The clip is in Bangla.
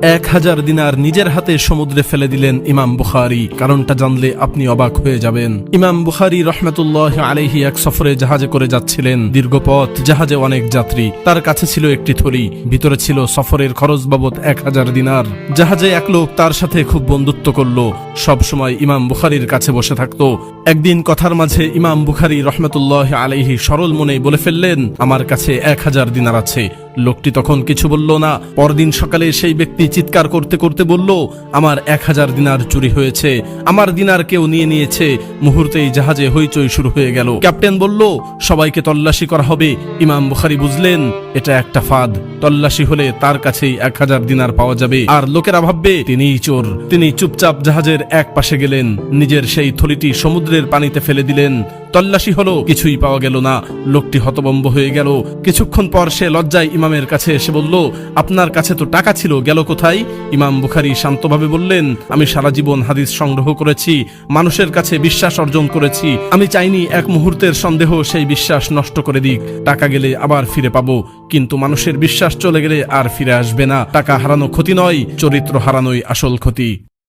1000 দিনার নিজের হাতে সমুদ্রে ফেলে দিলেন ইমাম বুখারী। কারণটা জানলে আপনি অবাক হয়ে যাবেন। ইমাম বুখারী রহমাতুল্লাহ আলাইহি এক সফরে জাহাজে করে যাচ্ছিলেন। দীর্ঘ পথ, জাহাজে অনেক যাত্রী। তার কাছে ছিল একটি থলি, ভিতরে ছিল সফরের খরচ বাবদ 1000 দিনার। জাহাজে এক লোক তার সাথে খুব বন্ধুত্ব করলো, সব সময় ইমাম বুখারীর কাছে বসে থাকতো। একদিন কথার মাঝে ইমাম বুখারী রহমাতুল্লাহ আলাইহি সরল মনে বলে ফেললেন, আমার কাছে 1000 দিনার আছে। লোকটি তখন কিছু বলল না। পরদিন সকালে সেই ব্যক্তি চিৎকার করতে করতে বলল, আমার 1000 দিনার চুরি হয়েছে, আমার দিনার কেউ নিয়ে নিয়েছে। মুহূর্তেই জাহাজে হইচই শুরু হয়ে গেল। ক্যাপ্টেন বলল, সবাইকে তল্লাশি করা হবে। ইমাম বুখারী বুঝলেন এটা একটা ফাঁদ। তল্লাশি হলে তার কাছেই 1000 দিনার পাওয়া যাবে, আর লোকেরা ভাববে তিনিই চোর। তিনি চুপচাপ জাহাজের এক পাশে গেলেন, নিজের সেই থলিটি সমুদ্রের পানিতে ফেলে দিলেন। তল্লাশি হলো, কিছুই পাওয়া গেল না। লোকটি হতভম্ব হয়ে গেল। কিছুক্ষণ পর সে লজ্জায় ইমামের কাছে এসে বলল, আপনার কাছে তো টাকা ছিল, গেল কোথায়? ইমাম বুখারী শান্তভাবে বললেন, আমি সারা জীবন হাদিস সংগ্রহ করেছি, মানুষের কাছে বিশ্বাস অর্জন করেছি। আমি চাইনি এক মুহূর্তের সন্দেহ সেই বিশ্বাস নষ্ট করে দিক। টাকা গেলে আবার ফিরে পাবো, কিন্তু মানুষের বিশ্বাস চলে গেলে আর ফিরে আসবে না। টাকা হারানো ক্ষতি নয়, চরিত্র হারানোই আসল ক্ষতি।